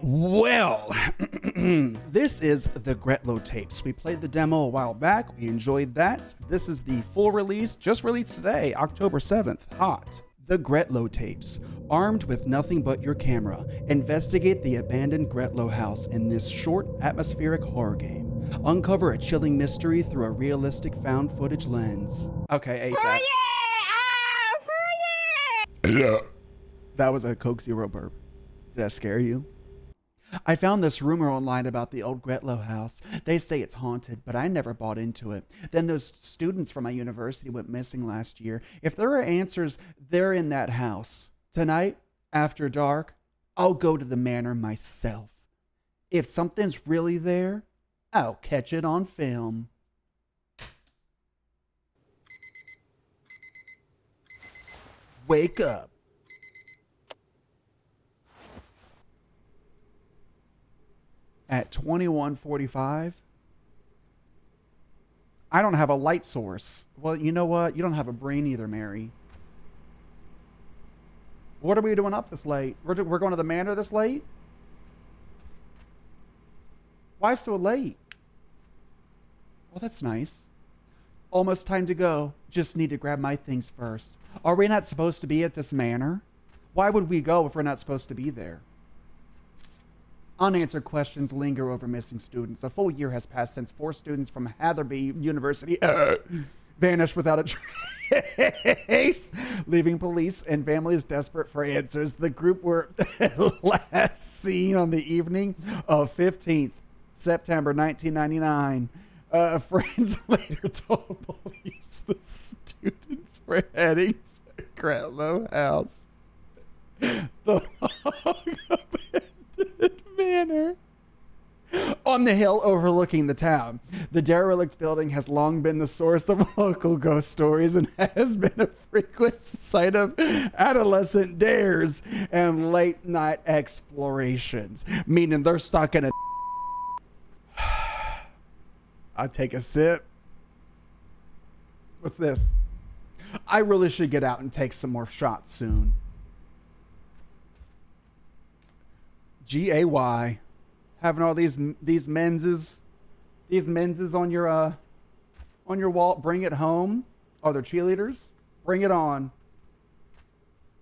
Well, this is the Gretlow tapes. We played the demo a while back. We enjoyed that. This is the full release, just released today, October 7th. Hot. The Gretlow tapes. Armed with nothing but your camera, investigate the abandoned Gretlow house in this short, atmospheric horror game. Uncover a chilling mystery through a realistic found footage lens. Okay, ate that. Yeah. That was a Coke Zero burp. Did that scare you? I found this rumor online about the old Gretlow house. They say it's haunted, but I never bought into it. Then those students from my university went missing last year. If there are answers, they're in that house. Tonight, after dark, I'll go to the manor myself. If something's really there, I'll catch it on film. Wake up. At 21:45, I don't have a light source. Well, you know what? You don't have a brain either, Mary. What are we doing up this late? We're going to the manor this late? Why so late? Well, that's nice. Almost time to go. Just need to grab my things first. Are we not supposed to be at this manor? Why would we go if we're not supposed to be there? Unanswered questions linger over missing students. A full year has passed since 4 students from Hatherby University vanished without a trace, leaving police and families desperate for answers. The group were last seen on the evening of 15th September 1999. Friends later told police the students were heading to Gretlow House. The long-abandoned manor on the hill overlooking the town. The derelict building has long been the source of local ghost stories and has been a frequent site of adolescent dares and late night explorations, meaning they're stuck in a I take a sip. What's this? I really should get out and take some more shots soon. G-A-Y. Having all these menses on your wall. Bring it home. Oh, they're cheerleaders. Bring it on.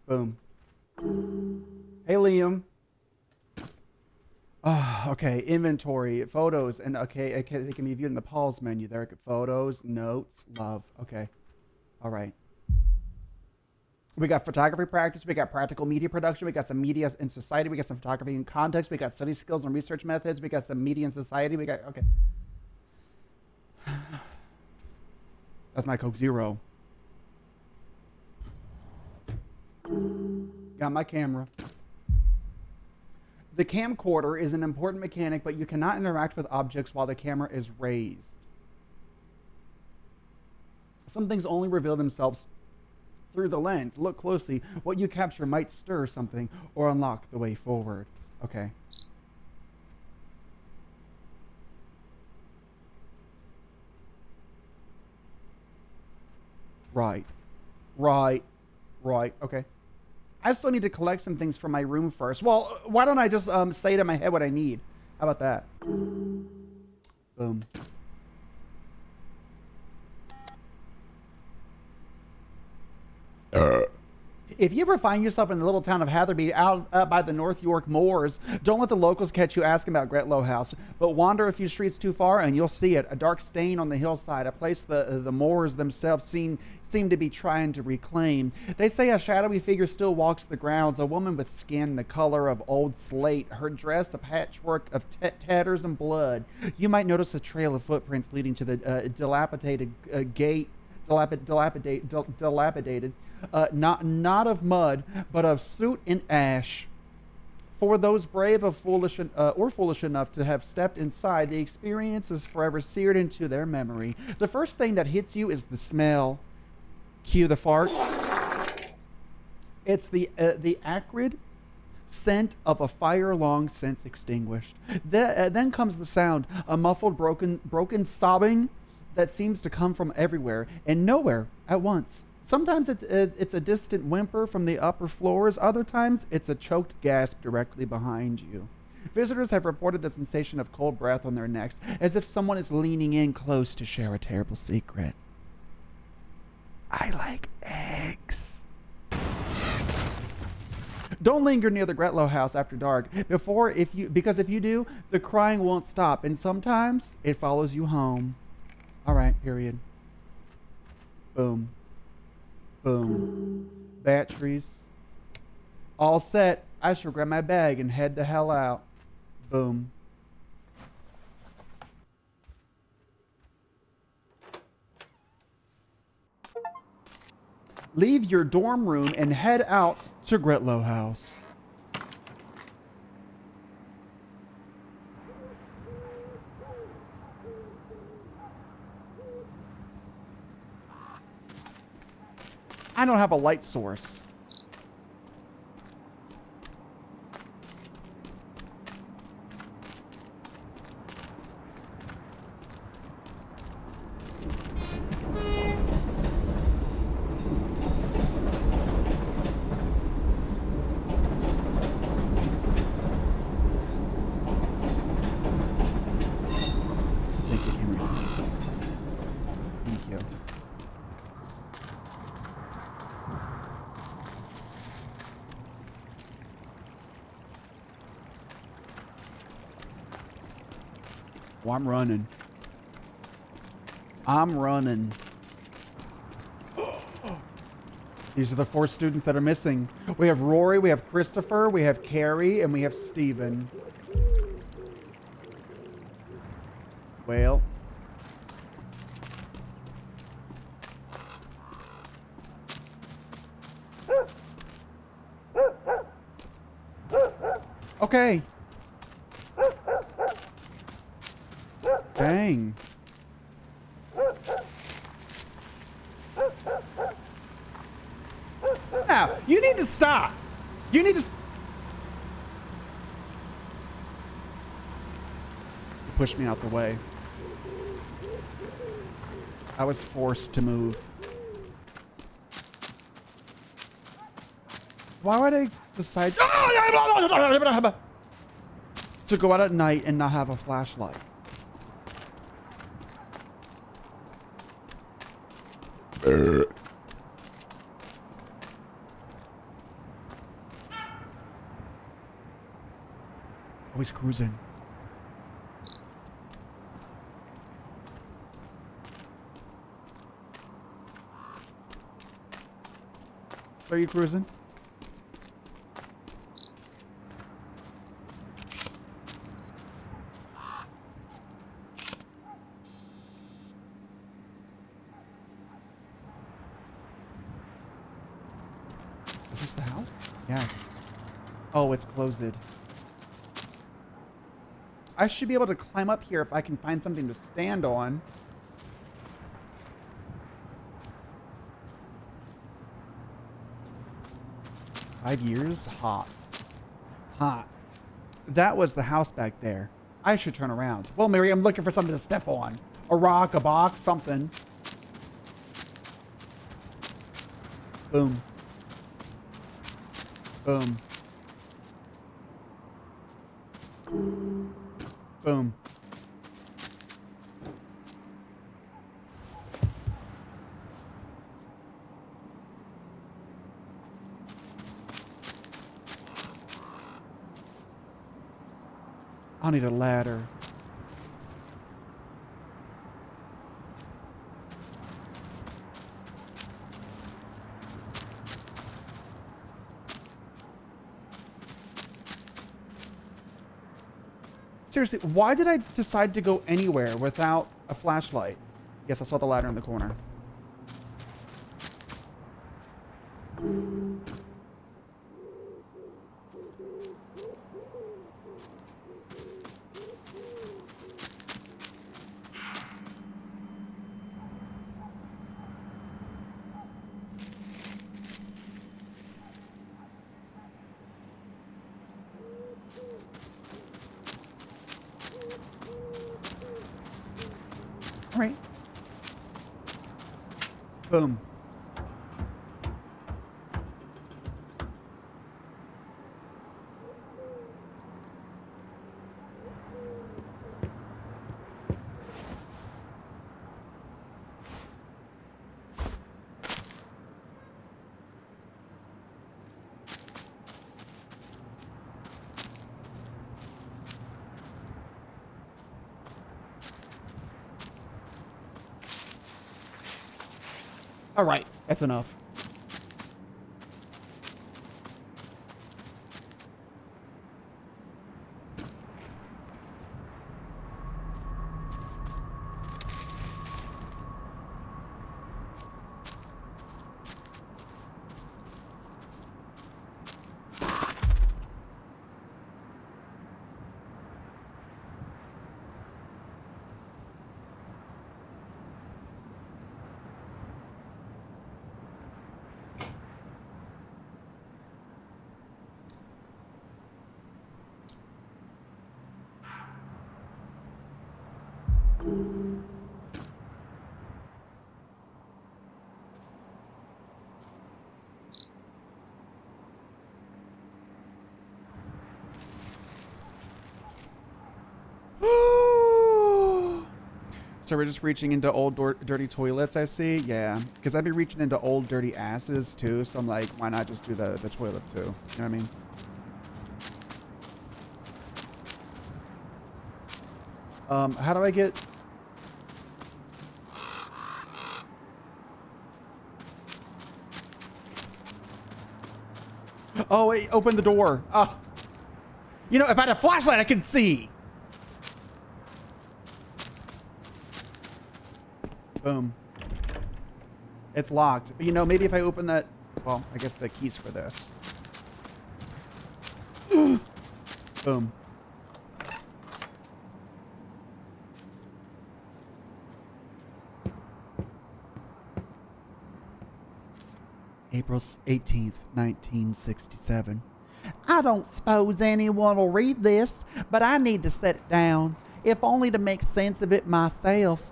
Boom. Hey, Liam. Oh, okay, inventory, photos, and okay, they can be viewed in the pause menu there. Photos, notes, love. Okay, all right. We got photography practice. We got practical media production. We got some media in society. We got some photography in context. We got study skills and research methods. We got some media in society. We got, okay. That's my Coke Zero. Got my camera. The camcorder is an important mechanic, but you cannot interact with objects while the camera is raised. Some things only reveal themselves through the lens. Look closely. What you capture might stir something or unlock the way forward. Okay. Right. Okay. I still need to collect some things from my room first. Well, why don't I just say it in my head what I need? How about that? Boom. If you ever find yourself in the little town of Hatherby out by the North York moors, don't let the locals catch you asking about Gretlow House, but wander a few streets too far and you'll see it. A dark stain on the hillside, a place the moors themselves seem to be trying to reclaim. They say a shadowy figure still walks the grounds, a woman with skin the color of old slate, her dress a patchwork of tatters and blood. You might notice a trail of footprints leading to the dilapidated gate. Dilapidated, not of mud, but of soot and ash. For those brave or foolish enough to have stepped inside, the experience is forever seared into their memory. The first thing that hits you is the smell. Cue the farts. It's the acrid scent of a fire long since extinguished. Then comes the sound, a muffled, broken sobbing that seems to come from everywhere and nowhere at once. Sometimes it's a distant whimper from the upper floors. Other times it's a choked gasp directly behind you. Visitors have reported the sensation of cold breath on their necks, as if someone is leaning in close to share a terrible secret. I like eggs. Don't linger near the Gretlow house after dark because if you do, the crying won't stop, and sometimes it follows you home. All right, period. Boom. Boom. Batteries. All set. I shall grab my bag and head the hell out. Boom. Leave your dorm room and head out to Gretlow house. I don't have a light source. Thank you, Henry. Thank you. Well, I'm running. I'm running. These are the 4 students that are missing. We have Rory, we have Christopher, we have Carrie, and we have Steven. Well. Okay. Dang. Now, you need to stop. You need to... You pushed me out the way. I was forced to move. Why would I decide to go out at night and not have a flashlight? Oh, he's cruising. Are you cruising? Is this the house? Yes. Oh, it's closed. I should be able to climb up here if I can find something to stand on. Five years? Hot. Hot. That was the house back there. I should turn around. Well, Mary, I'm looking for something to step on. A rock, a box, something. Boom. Boom. Boom. I'll need a ladder. Seriously, why did I decide to go anywhere without a flashlight? Yes, I saw the ladder in the corner. All right. Boom. All right, that's enough. So we're just reaching into old dirty toilets, I see. Yeah, because I'd be reaching into old dirty asses too. So I'm like, why not just do the toilet too? You know what I mean? How do I get? Oh wait, open the door. Oh, you know, if I had a flashlight, I could see. Boom. It's locked. But you know, maybe if I open that, well, I guess the key's for this. Boom. April 18th, 1967. I don't suppose anyone will read this, but I need to set it down, if only to make sense of it myself.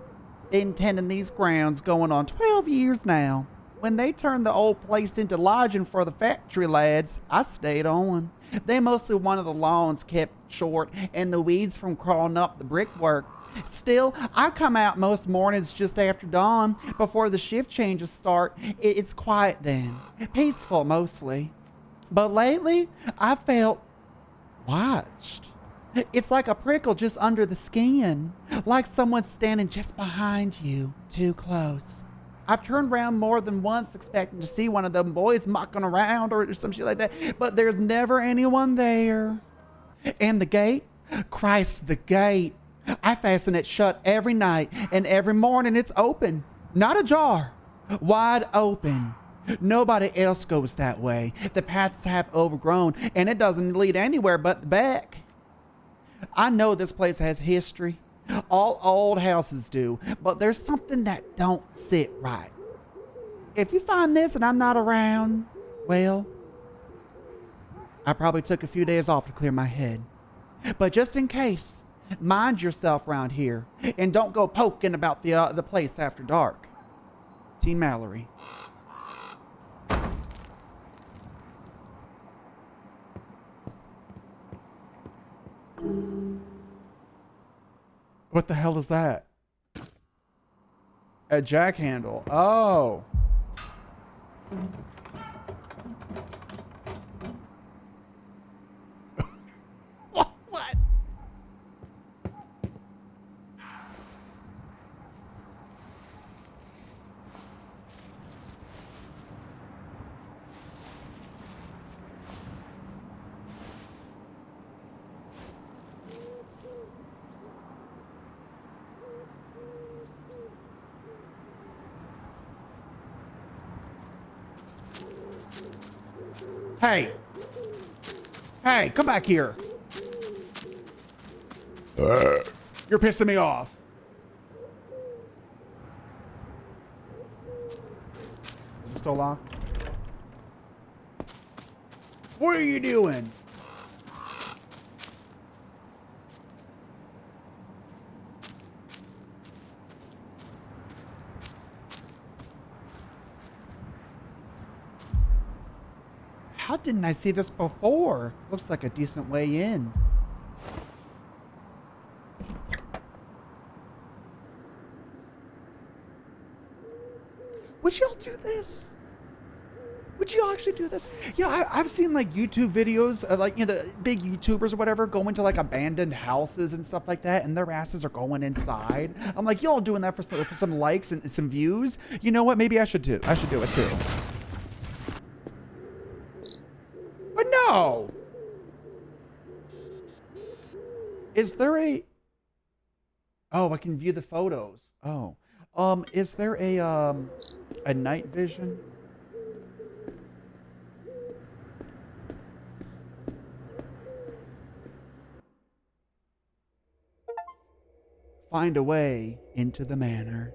Been tending these grounds going on 12 years now. When they turned the old place into lodging for the factory lads, I stayed on. They mostly wanted the lawns kept short and the weeds from crawling up the brickwork. Still, I come out most mornings just after dawn, before the shift changes start. It's quiet then, peaceful mostly. But lately, I felt watched. It's like a prickle just under the skin, like someone standing just behind you, too close. I've turned around more than once expecting to see one of them boys mucking around or some shit like that, but there's never anyone there. And the gate? Christ, the gate. I fasten it shut every night, and every morning it's open. Not ajar. Wide open. Nobody else goes that way. The path's half overgrown, and it doesn't lead anywhere but the back. I know this place has history. All old houses do, but there's something that don't sit right. If you find this and I'm not around, well, I probably took a few days off to clear my head. But just in case, mind yourself around here and don't go poking about the place after dark. T. Mallory. What the hell is that? A jack handle. Oh. What? Hey. Hey, come back here. You're pissing me off. Is it still locked? What are you doing? How didn't I see this before? Looks like a decent way in. Would y'all do this? Would you actually do this? You know, I've seen like YouTube videos of like, you know, the big YouTubers or whatever go into like abandoned houses and stuff like that, and their asses are going inside. I'm like, y'all doing that for some likes and some views? You know what? Maybe I should do. I should do it too. But no! Is there a... Oh, I can view the photos. Oh. Is there a night vision? Find a way into the manor.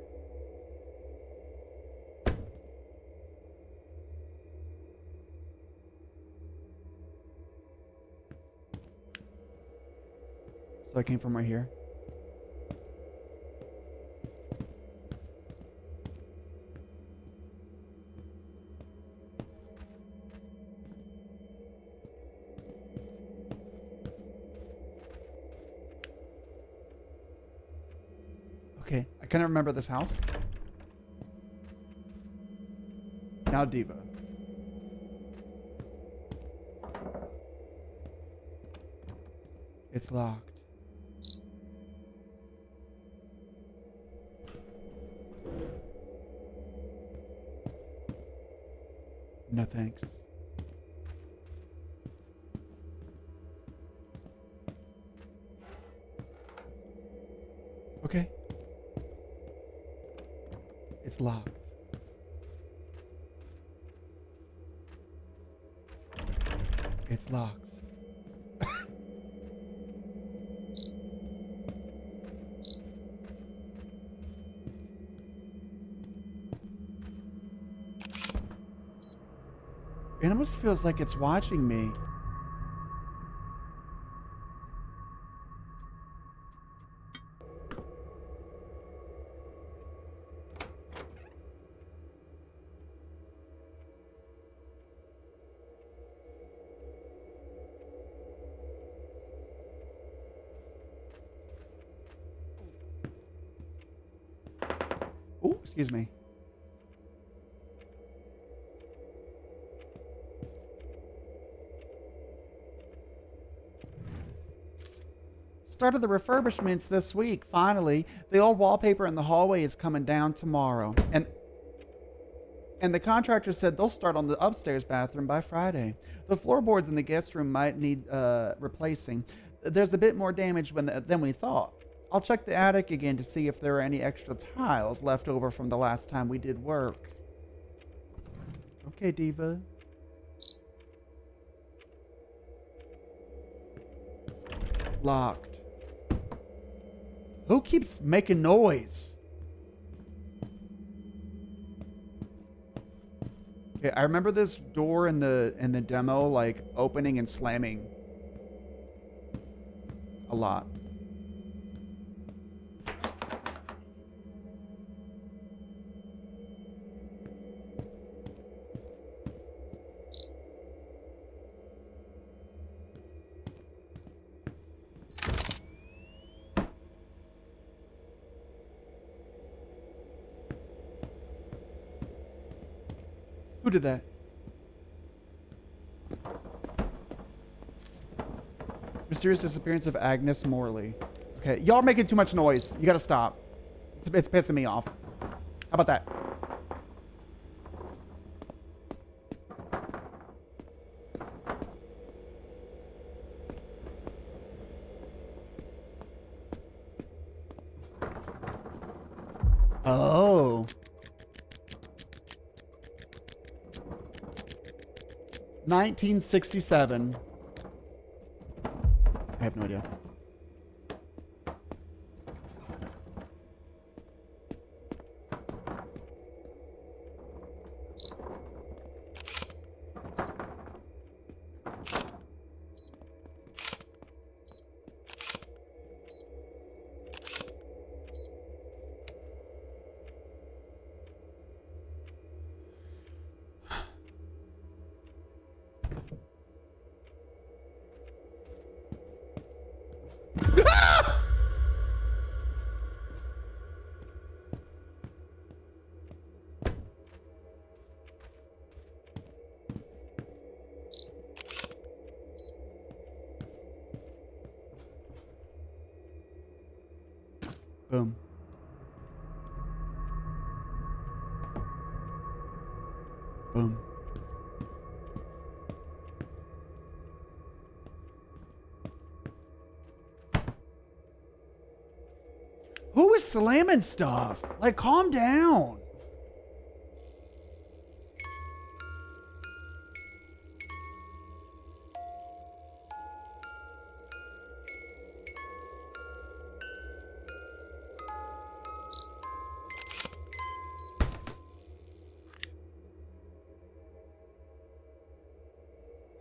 So I came from right here. Okay, I kind of remember this house. Now Diva. It's locked. No thanks. Okay. It's locked. It's locked. It almost feels like it's watching me. Oh, excuse me. Started the refurbishments this week, finally. The old wallpaper in the hallway is coming down tomorrow. And the contractor said they'll start on the upstairs bathroom by Friday. The floorboards in the guest room might need replacing. There's a bit more damage than we thought. I'll check the attic again to see if there are any extra tiles left over from the last time we did work. Okay, Diva. Locked. Who keeps making noise? Okay, I remember this door in the demo like opening and slamming a lot. Who did that? Mysterious disappearance of Agnes Morley. Okay, y'all are making too much noise. You gotta stop. It's pissing me off. How about that? Oh. 1967. I have no idea. Boom. Boom. Who is slamming stuff? Like, calm down.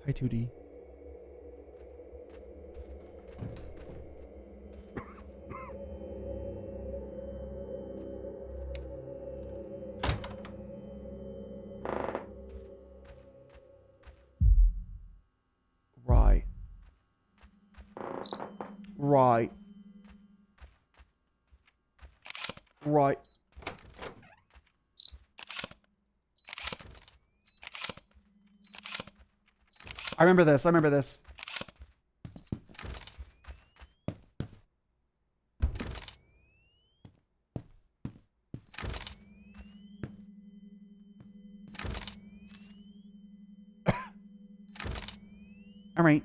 Hi, 2D. Right. Right. Right. I remember this. I remember this. All right.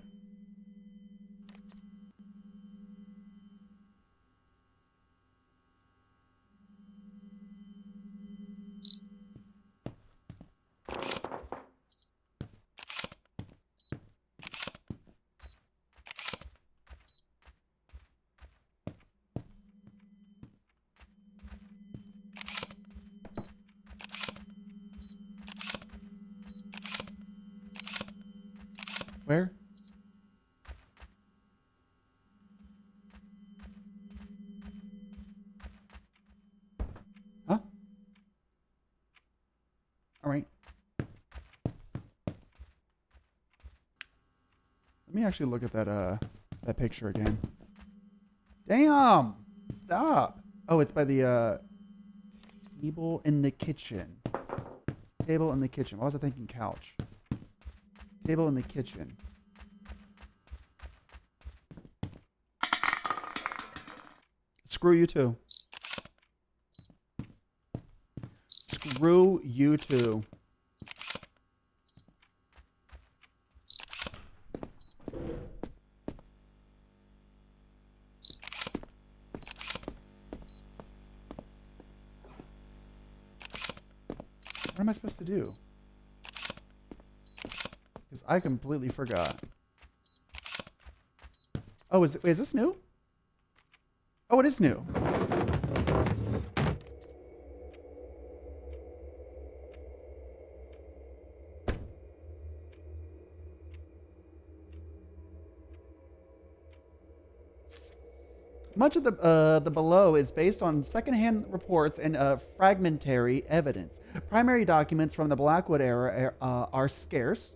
Where? Huh? All right. Let me actually look at that picture again. Damn! Stop. Oh, it's by the table in the kitchen. Table in the kitchen. Why was I thinking couch? Table in the kitchen. Screw you too. Screw you too. What am I supposed to do? Because I completely forgot. Oh, is this new? Oh, it is new. Much of the below is based on secondhand reports and fragmentary evidence. Primary documents from the Blackwood era are scarce.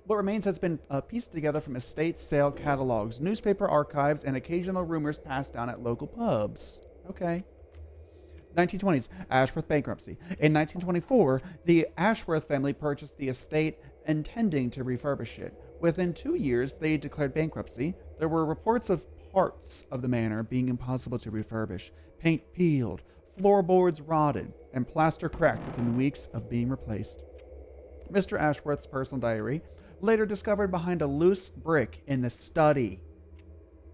What remains has been pieced together from estate sale catalogs, newspaper archives, and occasional rumors passed down at local pubs. Okay. 1920s, Ashworth bankruptcy. In 1924, the Ashworth family purchased the estate intending to refurbish it. Within 2 years, they declared bankruptcy. There were reports of parts of the manor being impossible to refurbish, paint peeled, floorboards rotted, and plaster cracked within weeks of being replaced. Mr. Ashworth's personal diary, later discovered behind a loose brick in the study,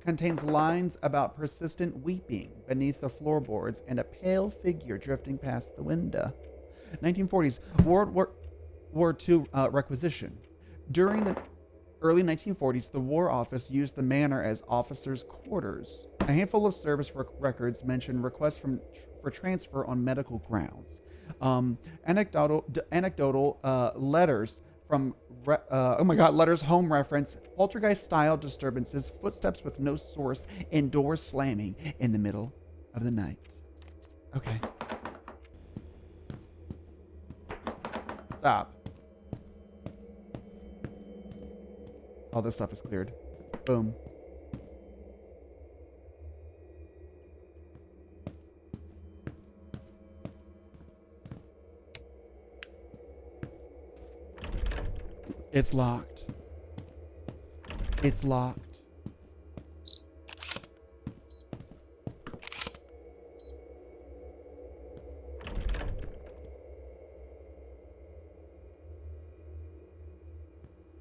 contains lines about persistent weeping beneath the floorboards and a pale figure drifting past the window. 1940s, World War II requisition. During the early 1940s, the War Office used the manor as officers' quarters. A handful of service records mention requests for transfer on medical grounds. Anecdotal letters from letters home reference poltergeist-style disturbances, footsteps with no source, and doors slamming in the middle of the night. Okay. Stop. All this stuff is cleared. Boom. It's locked. It's locked.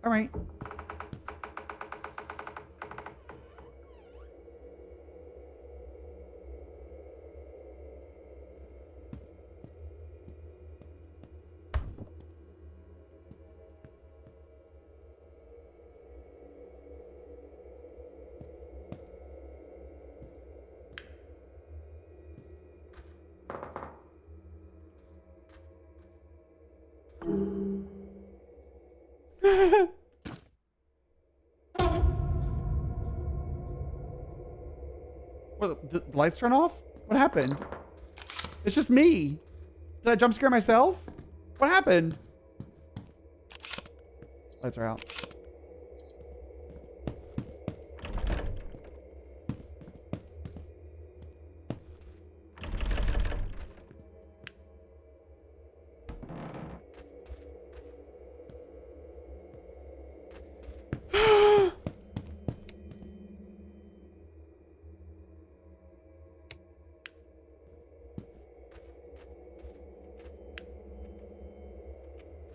All right. What, the lights turn off? What happened? It's just me. Did I jump scare myself? What happened? Lights are out.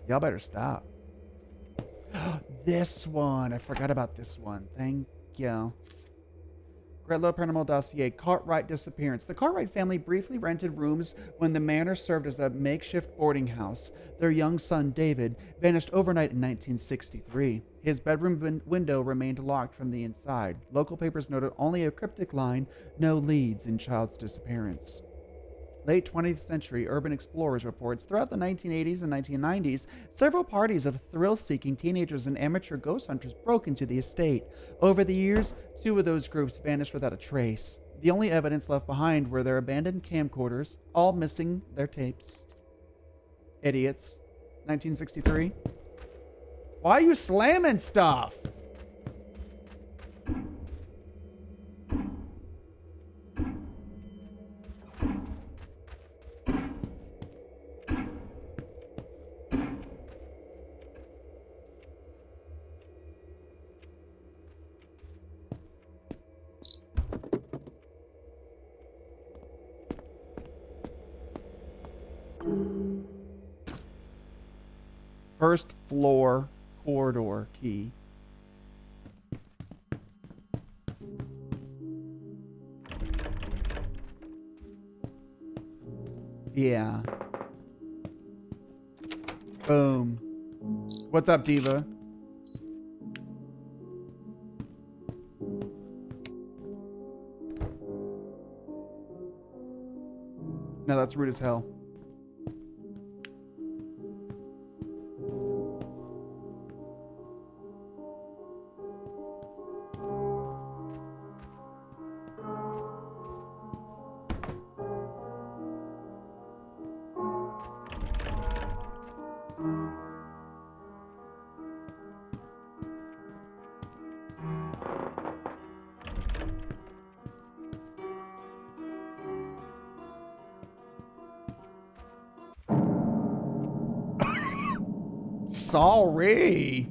Y'all better stop. This one. I forgot about this one. Thank you. Gretlow Paranormal Dossier. Cartwright disappearance. The Cartwright family briefly rented rooms when the manor served as a makeshift boarding house. Their young son, David, vanished overnight in 1963. His bedroom window remained locked from the inside. Local papers noted only a cryptic line, "No leads in child's disappearance." Late 20th century urban explorers reports throughout the 1980s and 1990s, several parties of thrill-seeking teenagers and amateur ghost hunters broke into the estate. Over the years, 2 of those groups vanished without a trace. The only evidence left behind were their abandoned camcorders, all missing their tapes. Idiots. 1963. Why are you slamming stuff? First floor corridor key. Yeah. Boom. What's up, Diva? No, that's rude as hell. Sorry.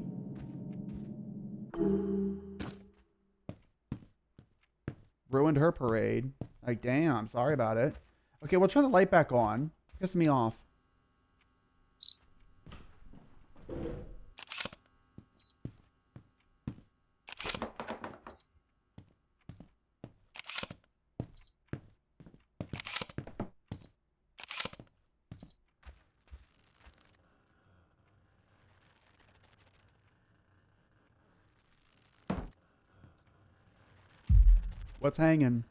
Ruined her parade. Like, damn, sorry about it. Okay, we'll turn the light back on. Piss me off. What's hanging?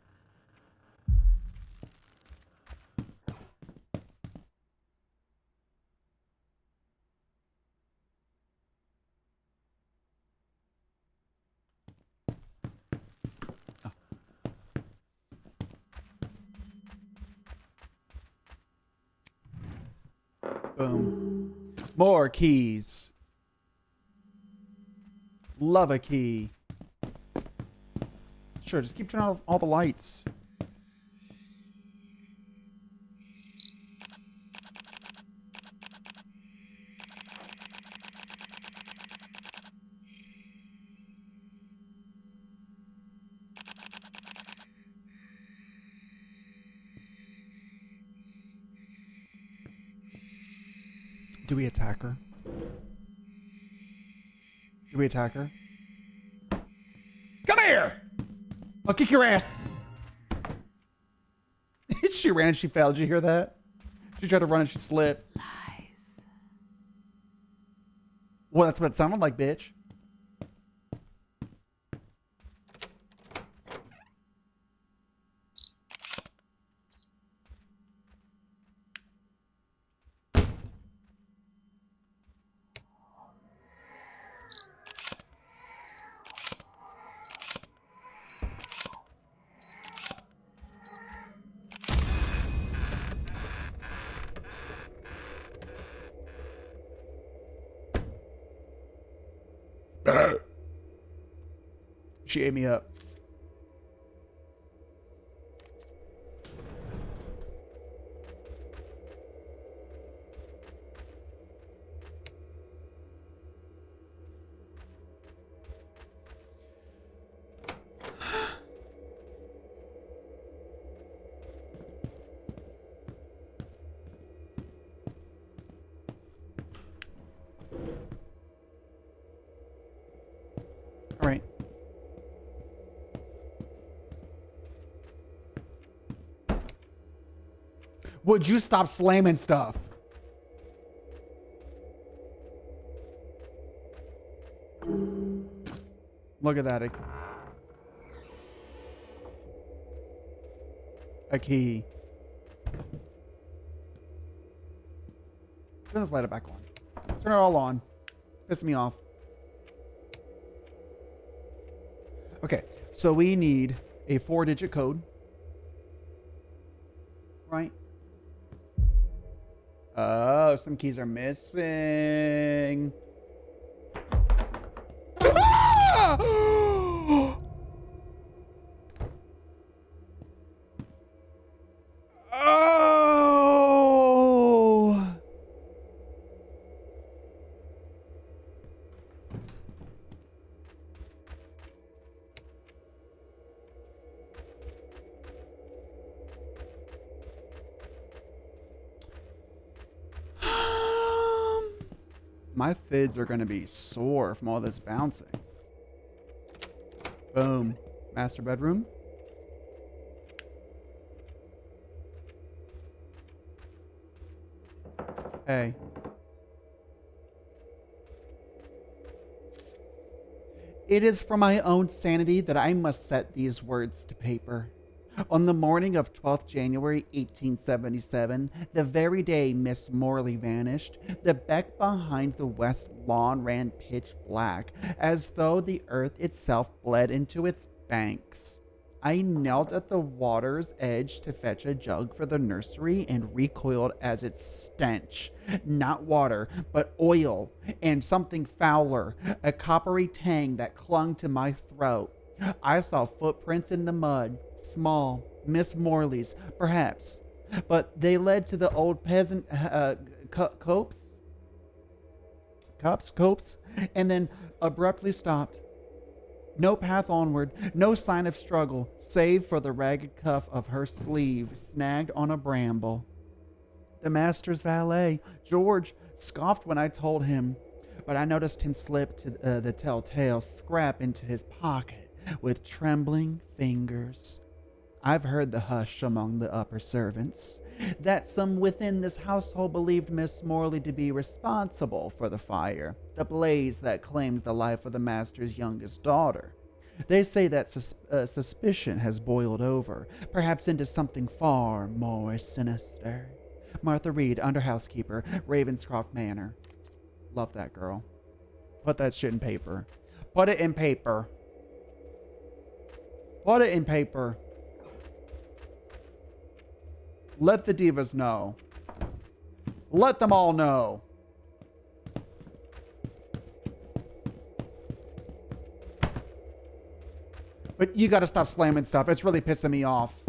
Oh. Boom. More keys. Love a key. Sure, just keep turning off all the lights. Do we attack her? Do we attack her? Come here! I'll kick your ass! She ran and she fell. Did you hear that? She tried to run and she slipped. Lies. Well, that's what it sounded like, bitch. She ate me up. All right. Would you stop slamming stuff? Look at that. A key. Turn this light back on. Turn it all on. It's pissing me off. Okay, so we need a 4-digit code. Right? Oh, some keys are missing. Ah! Oh! My fids are gonna be sore from all this bouncing. Boom. Master bedroom. Hey. It is for my own sanity that I must set these words to paper. On the morning of 12th January 1877, the very day Miss Morley vanished, the beck behind the west lawn ran pitch black, as though the earth itself bled into its banks. I knelt at the water's edge to fetch a jug for the nursery and recoiled as its stench. Not water, but oil, and something fouler, a coppery tang that clung to my throat. I saw footprints in the mud, small, Miss Morley's, perhaps, but they led to the old peasant copse, and then abruptly stopped. No path onward, no sign of struggle, save for the ragged cuff of her sleeve snagged on a bramble. The master's valet, George, scoffed when I told him, but I noticed him slip to the telltale scrap into his pocket with trembling fingers. I've heard the hush among the upper servants, that some within this household believed Miss Morley to be responsible for the fire, the blaze that claimed the life of the master's youngest daughter. They say that suspicion has boiled over, perhaps into something far more sinister. Martha Reed, under housekeeper, Ravenscroft Manor. Love that girl. Put that shit in paper. Put it in paper. Put it in paper. Let the divas know. Let them all know. But you gotta stop slamming stuff. It's really pissing me off.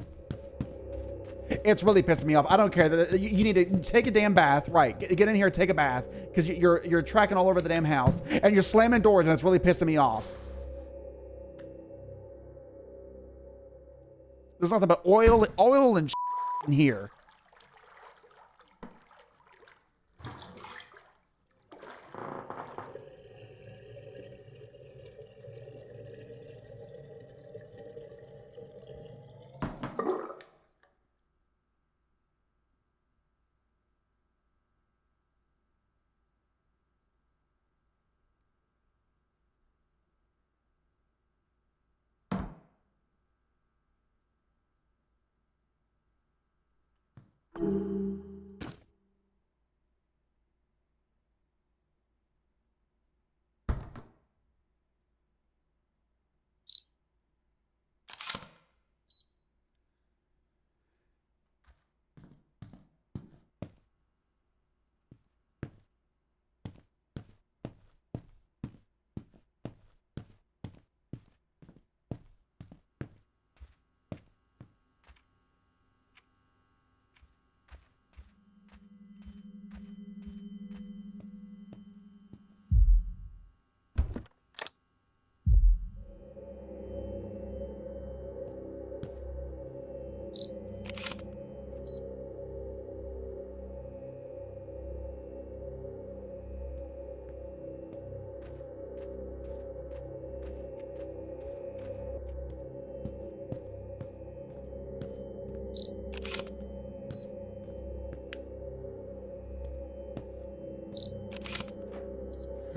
It's really pissing me off. I don't care. You need to take a damn bath. Right. Get in here and take a bath. Because you're tracking all over the damn house. And you're slamming doors and it's really pissing me off. There's nothing but oil and in here.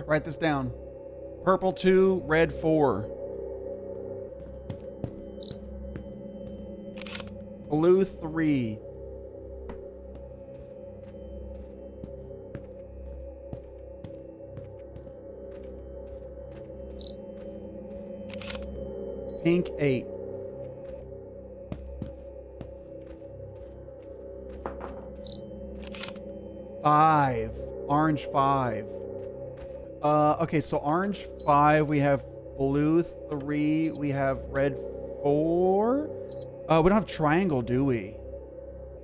Write this down. Purple 2, red 4. Blue 3. Pink 8. Five. Orange 5. Okay, so orange 5, we have blue 3, we have red 4. We don't have triangle, do we?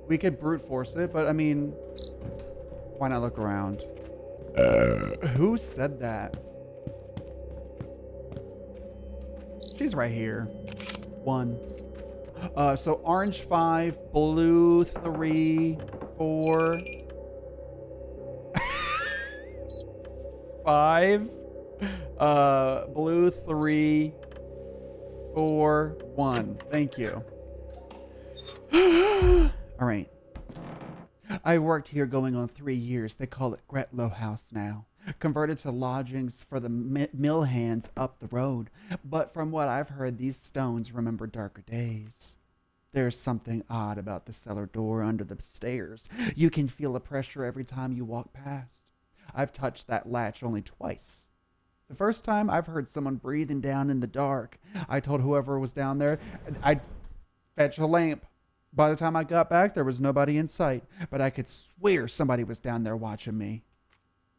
We could brute force it, but I mean, why not look around? Who said that? She's right here. 1. So orange 5, blue 3, 4. 5, blue 3, 4, 1. Thank you. All right. I worked here going on 3 years. They call it Gretlow House now. Converted to lodgings for the mill hands up the road. But from what I've heard, these stones remember darker days. There's something odd about the cellar door under the stairs. You can feel the pressure every time you walk past. I've touched that latch only twice. The first time, I've heard someone breathing down in the dark. I told whoever was down there I'd fetch a lamp. By the time I got back, there was nobody in sight, but I could swear somebody was down there watching me.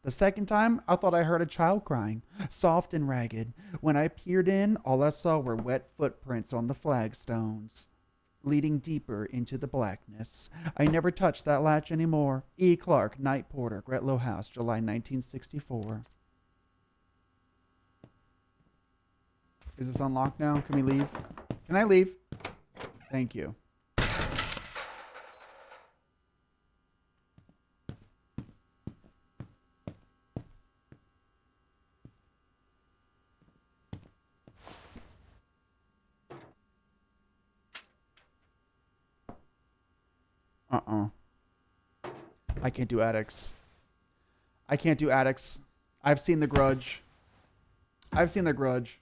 The second time, I thought I heard a child crying, soft and ragged. When I peered in, all I saw were wet footprints on the flagstones, leading deeper into the blackness. I never touched that latch anymore. E. Clark, night porter, Gretlow House, July 1964. Is this unlocked now? Can we leave? Can I leave? Thank you. I can't do attics. I can't do attics. I've seen The Grudge. I've seen The Grudge.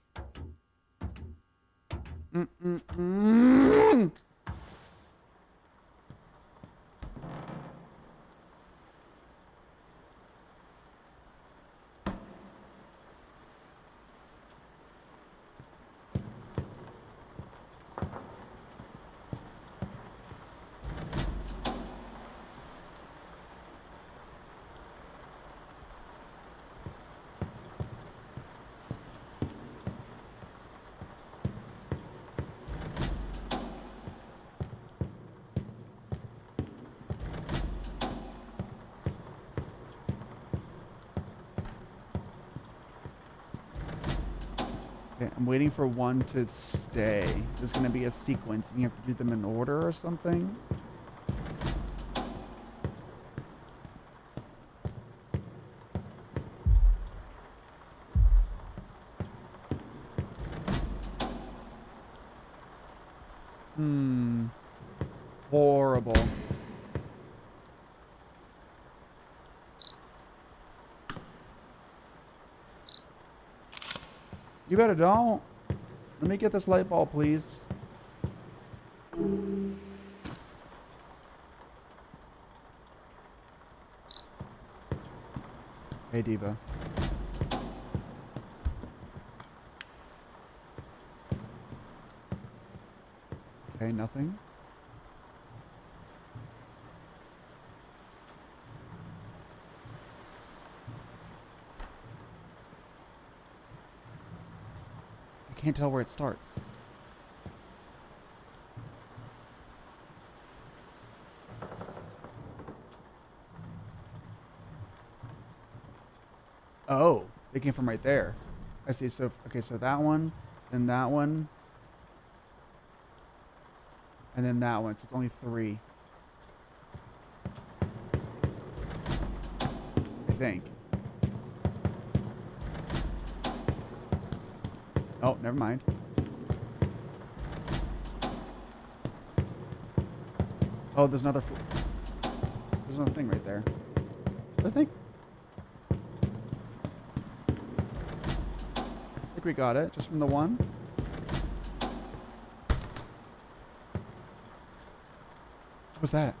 I'm waiting for one to stay. There's going to be a sequence, and you have to do them in order or something. Horrible. You better don't. Let me get this light bulb, please. Hey, Diva. Okay, nothing. I can't tell where it starts. Oh, they came from right there. I see. So, okay, so that one, then that one, and then that one. So it's only 3. I think. Oh, never mind. Oh, there's another thing right there. I think we got it just from the one. What was that?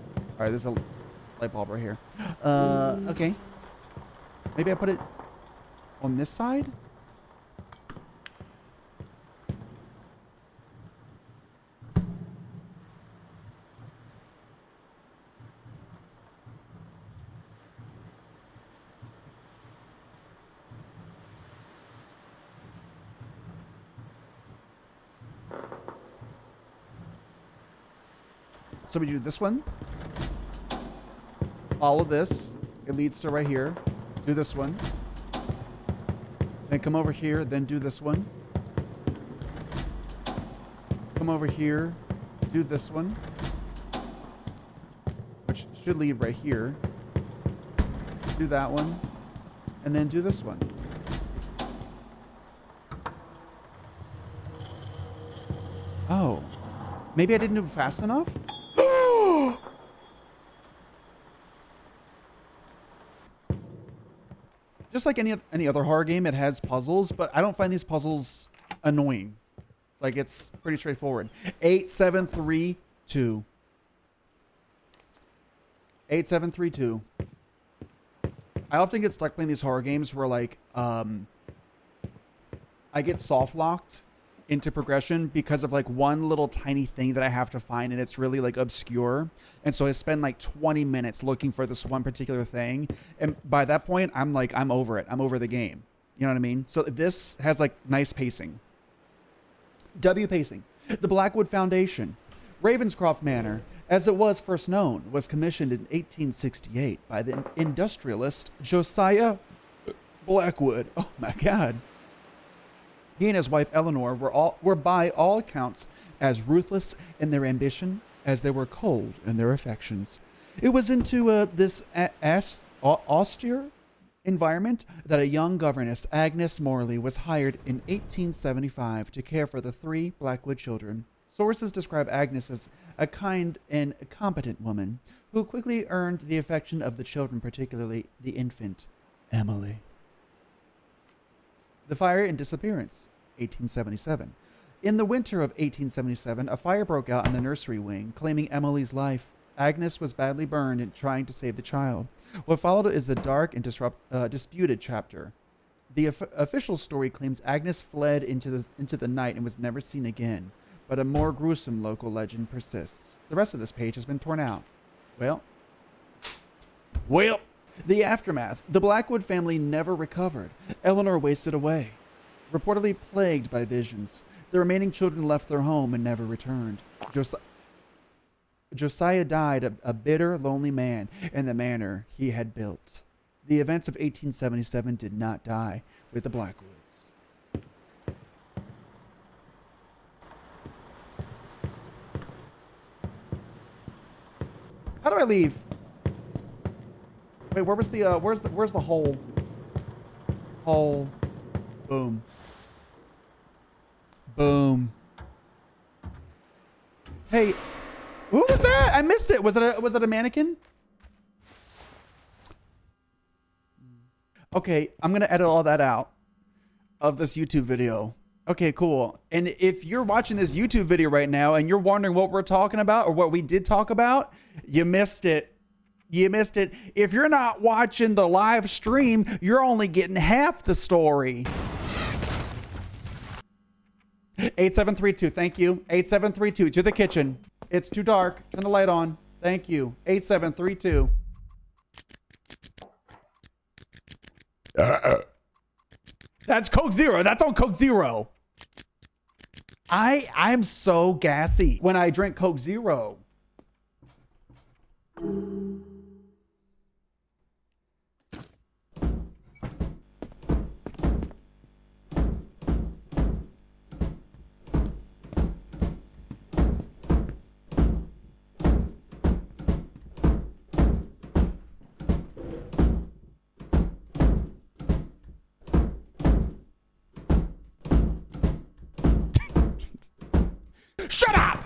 All right, there's a light bulb right here. Okay. Maybe I put it on this side? So we do this one. Follow this. It leads to right here. Do this one. Then come over here. Then do this one. Come over here. Do this one. Which should lead right here. Do that one. And then do this one. Oh. Maybe I didn't do it fast enough? Just like any other horror game, it has puzzles, but I don't find these puzzles annoying. Like, it's pretty straightforward. 8732. 8732. I often get stuck playing these horror games where, like, I get soft locked into progression because of like one little tiny thing that I have to find, and it's really like obscure, and so I spend like 20 minutes looking for this one particular thing, and by that point I'm over it. I'm over the game. You know what I mean? So this has like nice pacing. W pacing. The Blackwood Foundation, Ravenscroft Manor, as it was first known, was commissioned in 1868 by the industrialist Josiah Blackwood. Oh my God. He and his wife Eleanor were by all accounts as ruthless in their ambition as they were cold in their affections. It was into this austere environment that a young governess, Agnes Morley, was hired in 1875 to care for the 3 Blackwood children. Sources describe Agnes as a kind and competent woman who quickly earned the affection of the children, particularly the infant Emily. The fire and disappearance, 1877. In the winter of 1877, a fire broke out in the nursery wing, claiming Emily's life. Agnes was badly burned in trying to save the child. What followed is a dark and disputed chapter. The official story claims Agnes fled into the night and was never seen again, but a more gruesome local legend persists. The rest of this page has been torn out. Well, the aftermath. The Blackwood family never recovered. Eleanor wasted away, reportedly plagued by visions. The remaining children left their home and never returned. Josiah died a bitter, lonely man in the manor he had built. The events of 1877 did not die with the Blackwoods. How do I leave? Wait, where was the where's the hole? Hole. Boom. Boom. Hey, who was that? I missed it. Was it a mannequin? Okay, I'm gonna edit all that out of this YouTube video Okay, cool. And if you're watching this YouTube video right now and you're wondering what we're talking about or what we did talk about, you missed it. You missed it. If you're not watching the live stream, you're only getting half the story. 8732, thank you. 8732, to the kitchen. It's too dark. Turn the light on. Thank you. 8732. That's Coke Zero. That's on Coke Zero. I'm so gassy when I drink Coke Zero. Shut up!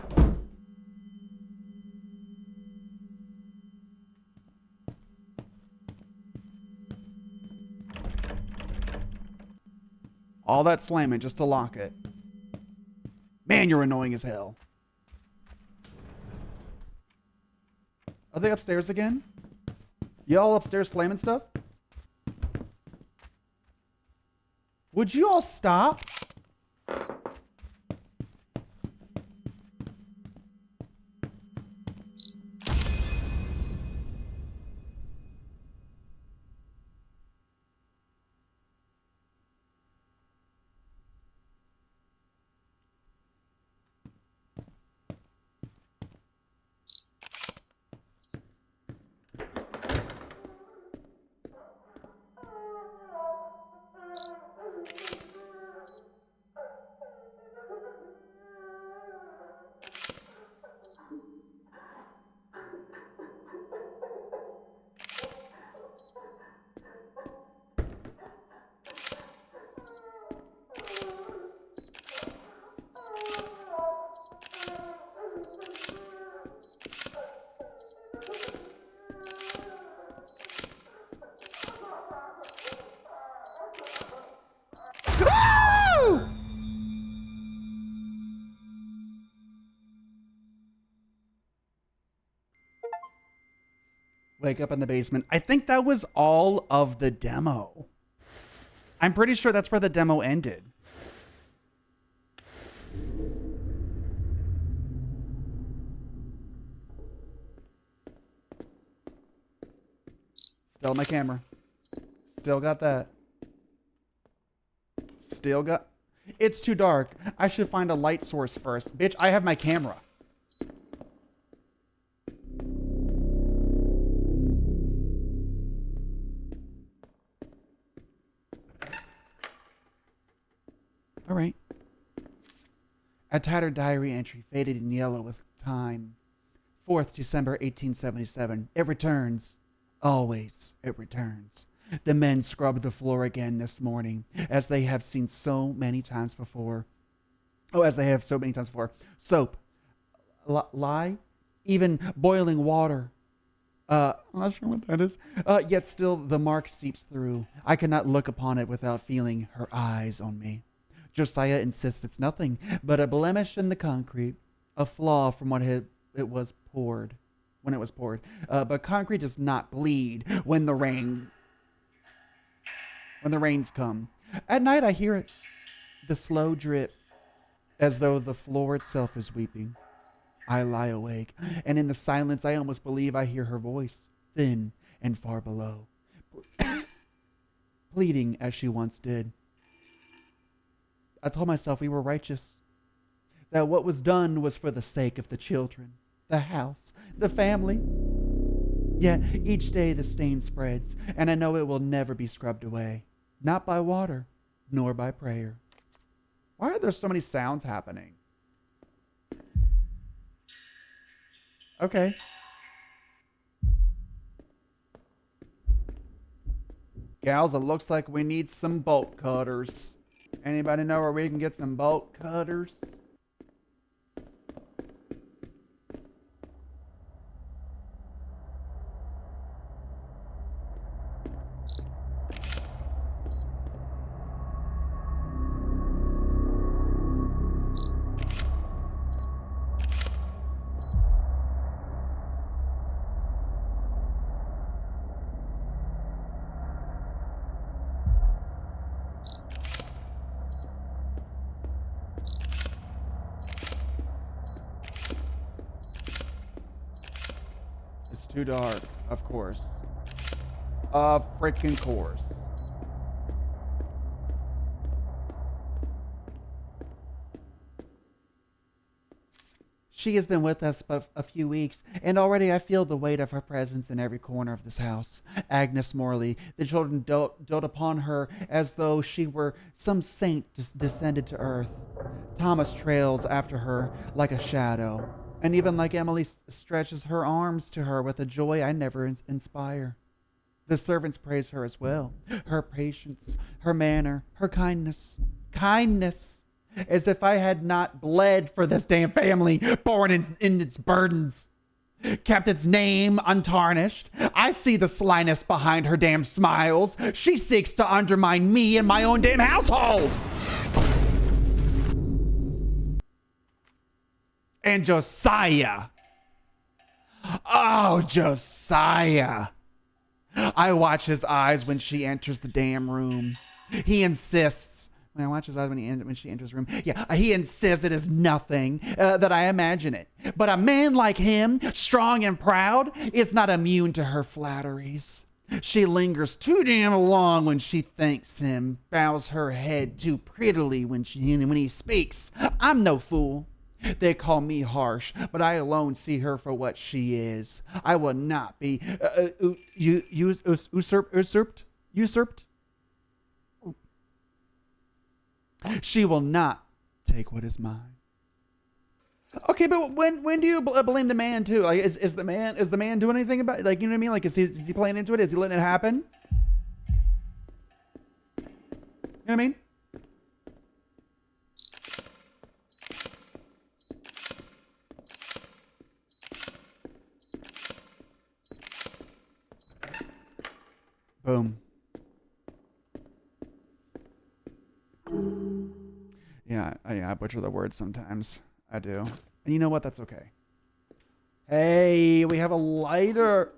All that slamming just to lock it. Man, you're annoying as hell. Are they upstairs again? Y'all upstairs slamming stuff? Would you all stop? Wake up in the basement. I think that was all of the demo. I'm pretty sure that's where the demo ended. Still my camera. Still got that. Still got... It's too dark. I should find a light source first. Bitch, I have my camera. All right. A tattered diary entry faded in yellow with time. 4th December 1877. It returns. Always it returns. The men scrubbed the floor again this morning, as they have seen so many times before. Oh, as they have so many times before. Soap. Lye. Even boiling water. I'm not sure what that is. Yet still the mark seeps through. I cannot look upon it without feeling her eyes on me. Josiah insists it's nothing but a blemish in the concrete, a flaw from when it was poured. But concrete does not bleed when the rains come. At night I hear it, the slow drip, as though the floor itself is weeping. I lie awake, and in the silence I almost believe I hear her voice, thin and far below, pleading as she once did. I told myself we were righteous, that what was done was for the sake of the children, the house, the family. Yet each day the stain spreads, and I know it will never be scrubbed away, not by water, nor by prayer. Why are there so many sounds happening? Okay. Gals, it looks like we need some bolt cutters. Anybody know where we can get some bolt cutters? Too dark, of course. Of freaking course. She has been with us but a few weeks, and already I feel the weight of her presence in every corner of this house. Agnes Morley, the children dote upon her as though she were some saint descended to earth. Thomas trails after her like a shadow, and even like Emily stretches her arms to her with a joy I never inspire. The servants praise her as well. Her patience, her manner, her kindness. Kindness! As if I had not bled for this damn family, born in its burdens, kept its name untarnished. I see the slyness behind her damn smiles. She seeks to undermine me and my own damn household. And Josiah. Oh, Josiah. I watch his eyes when she enters the damn room. He insists. I watch his eyes when she enters the room. Yeah, he insists it is nothing, that I imagine it. But a man like him, strong and proud, is not immune to her flatteries. She lingers too damn long when she thanks him, bows her head too prettily when he speaks. I'm no fool. They call me harsh, but I alone see her for what she is. I will not be usurped. She will not take what is mine. Okay, but when do you blame the man too? Like, is the man doing anything about it? Like, you know what I mean? Like, is he playing into it? Is he letting it happen? You know what I mean? Boom. Yeah, I butcher the words sometimes. I do. And you know what? That's okay. Hey, we have a lighter.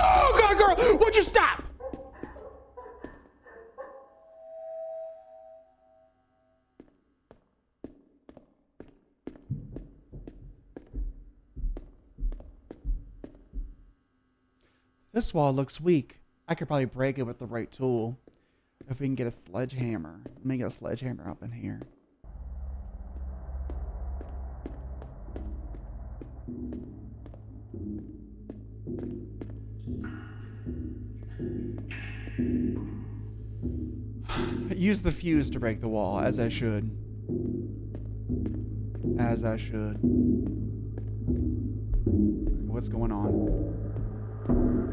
Oh, God, girl! Would you stop? This wall looks weak. I could probably break it with the right tool. If we can get a sledgehammer. Let me get a sledgehammer up in here. Use the fuse to break the wall, as I should. As I should. What's going on?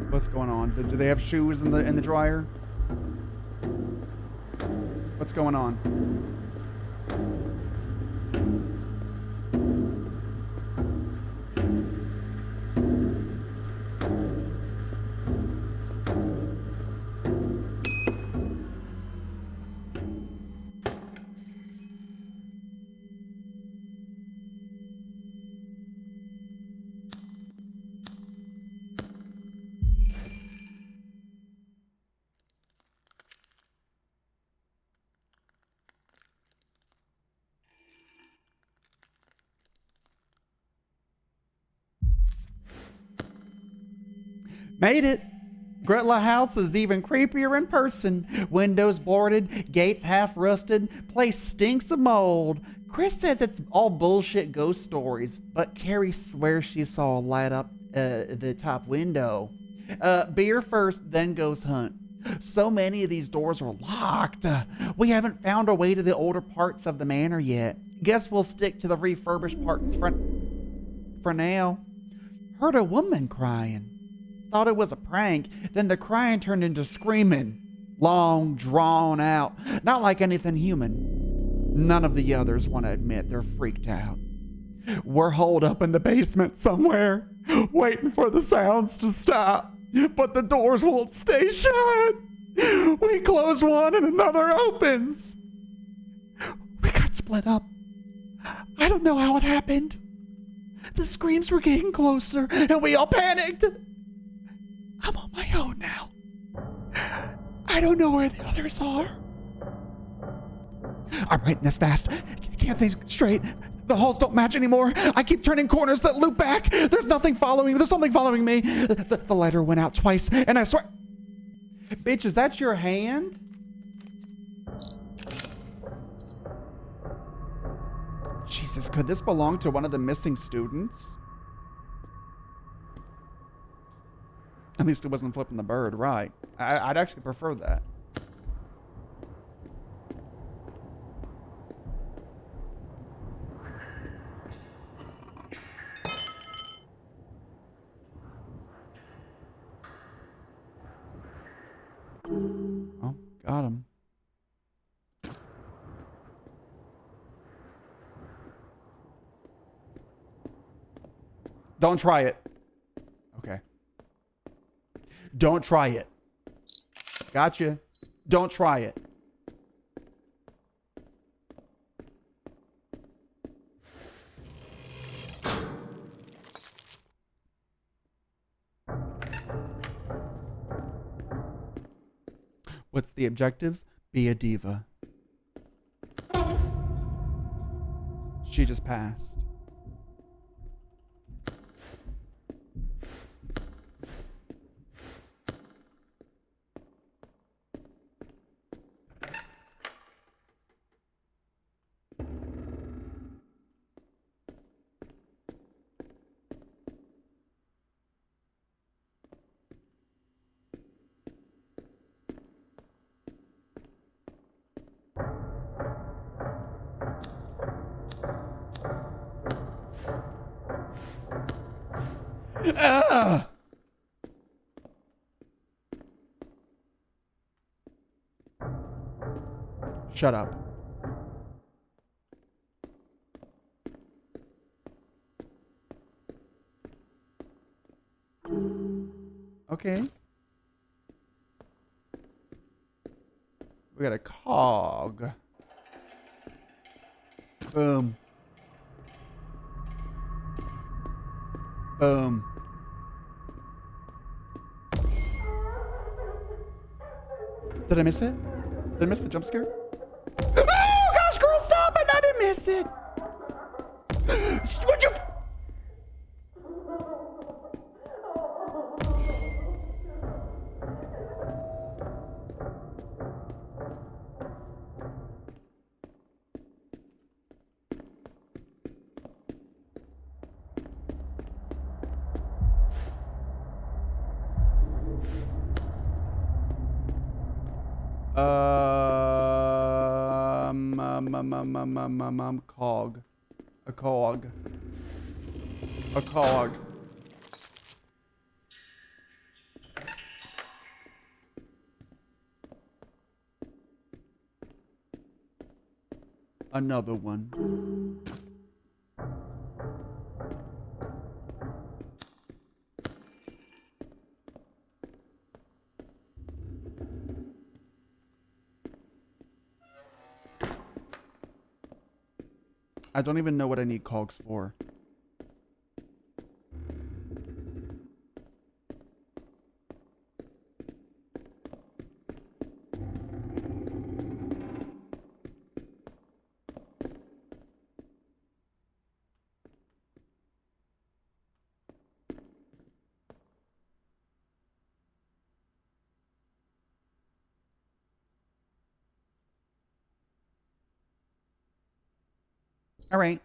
What's going on? Do they have shoes in the dryer? What's going on? Made it. Gretlow house is even creepier in person. Windows boarded, gates half rusted, place stinks of mold. Chris says it's all bullshit ghost stories, but Carrie swears she saw a light up the top window. Beer first, then ghost hunt. So many of these doors are locked. We haven't found our way to the older parts of the manor yet. Guess we'll stick to the refurbished parts for now. Heard a woman crying. Thought it was a prank, then the crying turned into screaming. Long, drawn out, not like anything human. None of the others want to admit they're freaked out. We're holed up in the basement somewhere, waiting for the sounds to stop, but the doors won't stay shut. We close one and another opens. We got split up. I don't know how it happened. The screams were getting closer, and we all panicked. I'm on my own now. I don't know where the others are. I'm writing this fast. Can't think straight. The halls don't match anymore. I keep turning corners that loop back. There's nothing following me. There's something following me. The lighter went out twice, and I swear... Bitch, is that your hand? Jesus, could this belong to one of the missing students? At least it wasn't flipping the bird, right? I'd actually prefer that. Oh, got him. Don't try it. Okay. Don't try it. Gotcha. Don't try it. What's the objective? Be a diva. She just passed. Ah! Shut up. Okay. We got a cog. Boom. Boom. Did I miss it? Did I miss the jump scare? Oh gosh, girl, stop it! I didn't miss it. Would you? Cog. A cog. A cog. Another one. I don't even know what I need cogs for. All right.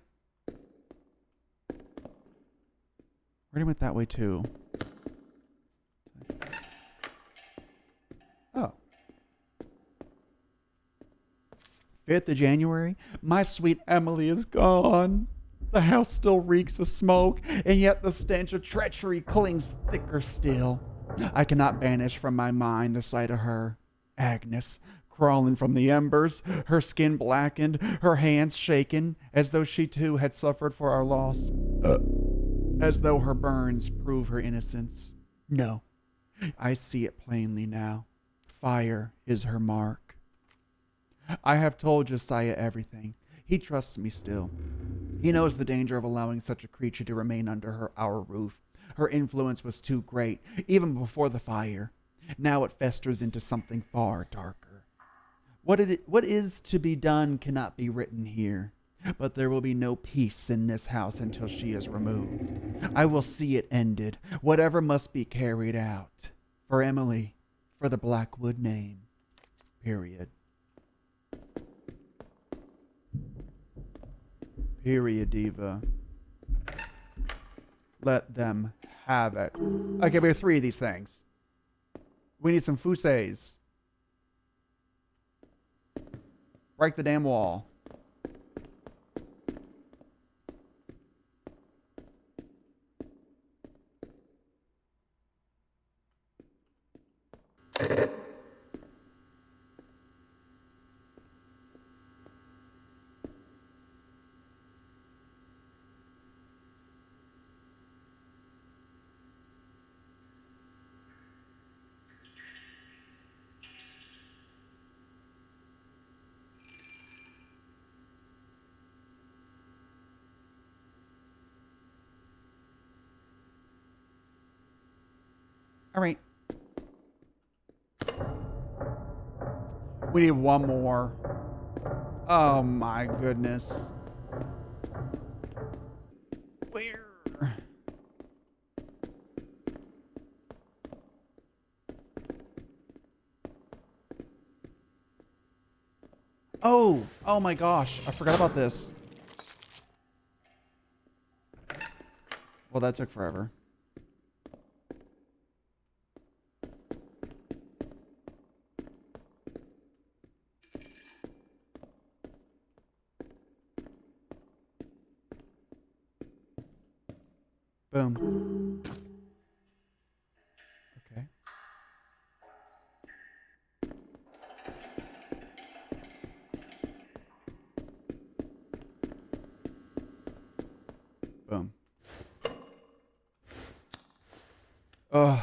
Already went that way too. Oh. 5th of January. My sweet Emily is gone. The house still reeks of smoke, and yet the stench of treachery clings thicker still. I cannot banish from my mind the sight of her, Agnes, crawling from the embers, her skin blackened, her hands shaken, as though she too had suffered for our loss, as though her burns prove her innocence. No, I see it plainly now. Fire is her mark. I have told Josiah everything. He trusts me still. He knows the danger of allowing such a creature to remain under our roof. Her influence was too great, even before the fire. Now it festers into something far darker. What is to be done cannot be written here, but there will be no peace in this house until she is removed. I will see it ended, whatever must be carried out. For Emily, for the Blackwood name. Period. Period, diva. Let them have it. Okay, we have 3 of these things. We need some fuses. Break the damn wall. All right. We need one more. Oh my goodness. Where? Oh my gosh. I forgot about this. Well, that took forever. Boom. Okay. Boom. Ugh.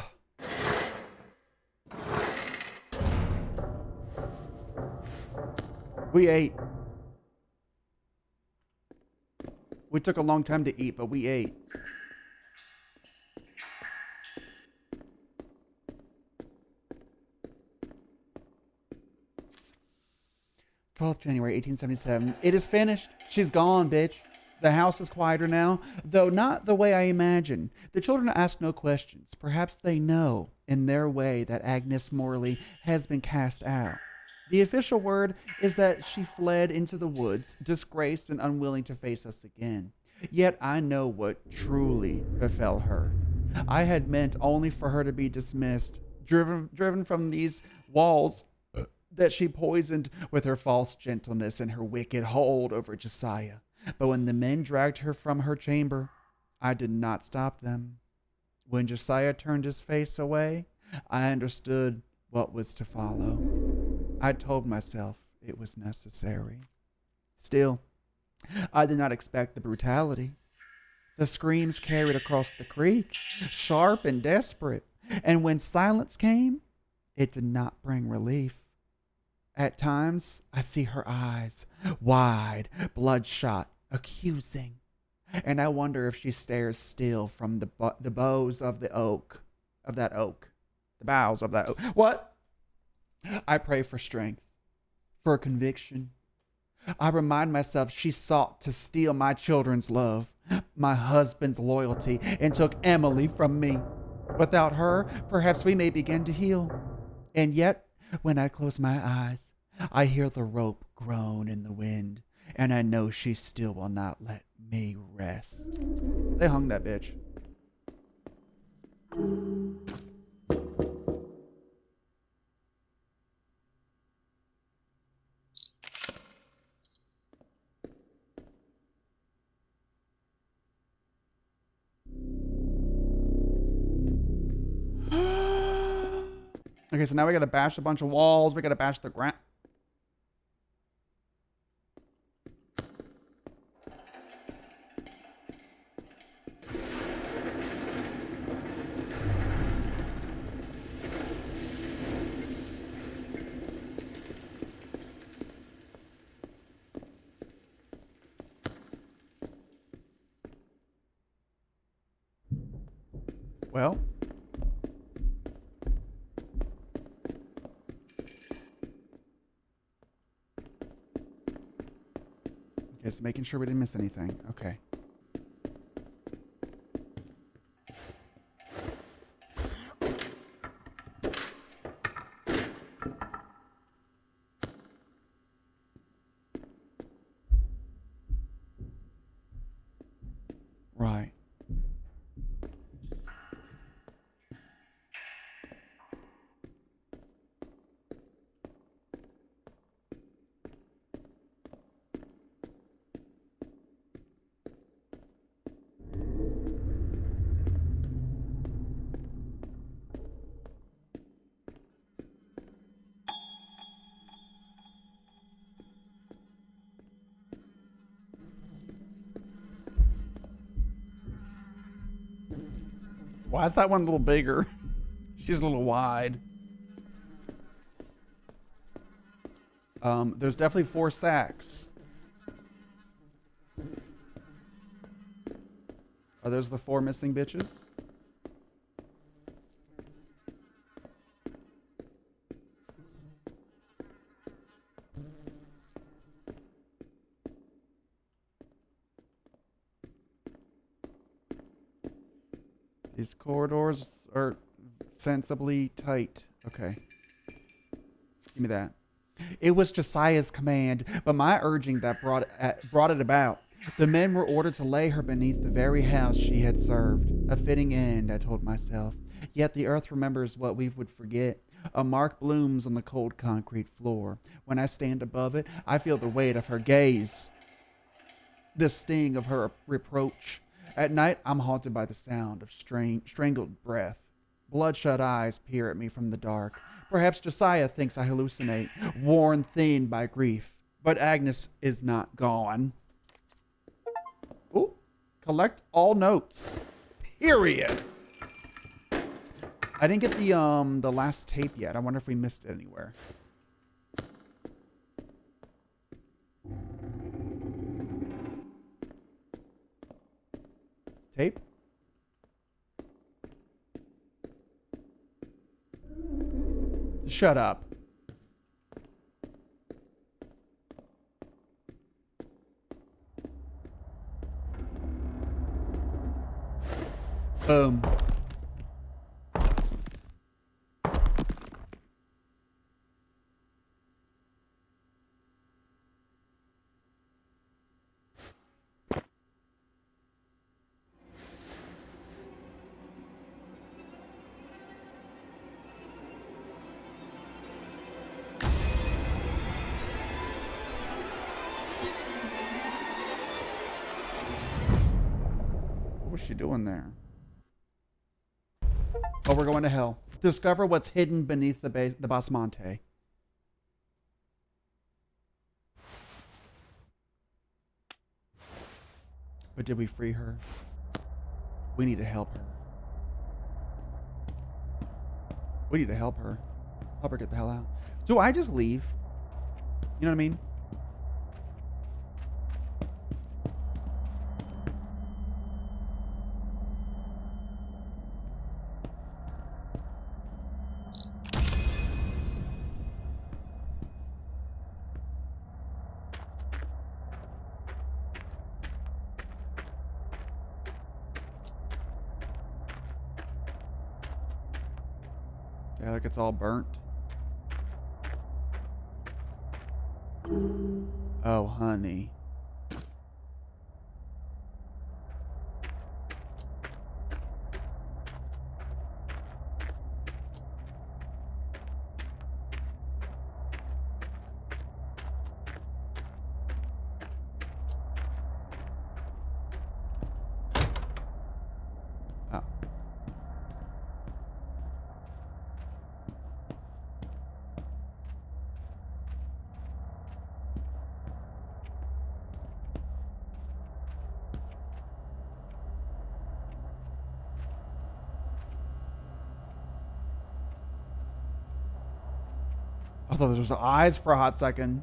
We ate. We took a long time to eat, but we ate. January 1877. It is finished. She's gone, bitch. The house is quieter now, though not the way I imagined. The children ask no questions. Perhaps they know, in their way, that Agnes Morley has been cast out. The official word is that she fled into the woods, disgraced and unwilling to face us again. Yet I know what truly befell her. I had meant only for her to be dismissed, driven from these walls that she poisoned with her false gentleness and her wicked hold over Josiah. But when the men dragged her from her chamber, I did not stop them. When Josiah turned his face away, I understood what was to follow. I told myself it was necessary. Still, I did not expect the brutality. The screams carried across the creek, sharp and desperate, and when silence came, it did not bring relief. At times, I see her eyes, wide, bloodshot, accusing, and I wonder if she stares still from the boughs of the oak, the boughs of that oak. What? I pray for strength, for conviction. I remind myself she sought to steal my children's love, my husband's loyalty, and took Emily from me. Without her, perhaps we may begin to heal. And yet, when I close my eyes, I hear the rope groan in the wind, and I know she still will not let me rest. They hung that bitch. Okay, so now we gotta bash a bunch of walls. We gotta bash the ground. Well. Just making sure we didn't miss anything. Okay. Right. Why is that one a little bigger? She's a little wide. There's definitely 4 sacks. Are those the 4 missing bitches? These corridors are sensibly tight. Okay. Give me that. It was Josiah's command, but my urging that brought it about. The men were ordered to lay her beneath the very house she had served. A fitting end, I told myself. Yet the earth remembers what we would forget. A mark blooms on the cold concrete floor. When I stand above it, I feel the weight of her gaze, the sting of her reproach. At night, I'm haunted by the sound of strangled breath. Bloodshot eyes peer at me from the dark. Perhaps Josiah thinks I hallucinate, worn thin by grief. But Agnes is not gone. Ooh, collect all notes. Period. I didn't get the last tape yet. I wonder if we missed it anywhere. Tape? Shut up. Boom. What was she doing there? Oh, we're going to hell. Discover what's hidden beneath the Basmante. But did we free her? We need to help her. We need to help her. Help her get the hell out. Do I just leave? You know what I mean? Yeah, like it's all burnt. Oh, honey. Oh. I thought there was eyes for a hot second.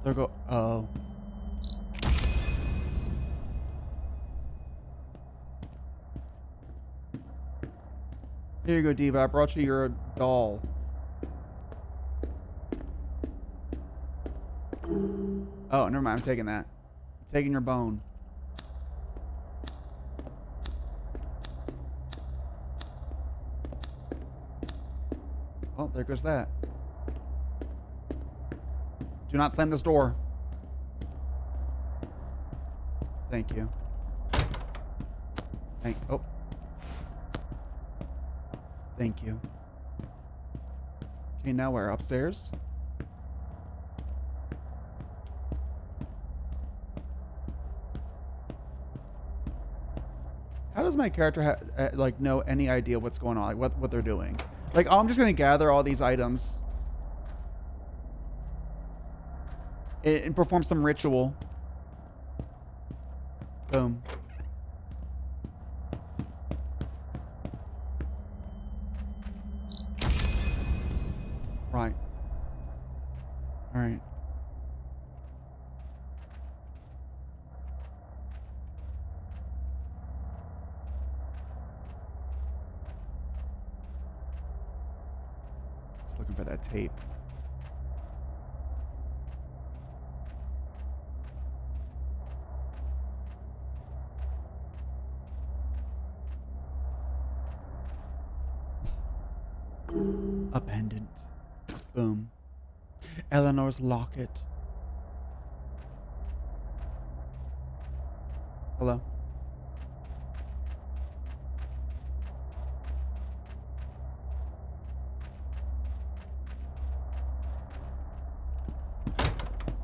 There go. Oh. Here you go, Diva. I brought you your doll. Oh, never mind. I'm taking that. I'm taking your bone. Oh, there goes that. Do not slam this door. Thank you. Oh. Thank you. Okay, now where? Upstairs? How does my character like know any idea what's going on, like what they're doing? Like, oh, I'm just gonna gather all these items and perform some ritual. Boom. Right. All right. Just looking for that tape. A pendant. Boom. Eleanor's locket. Hello.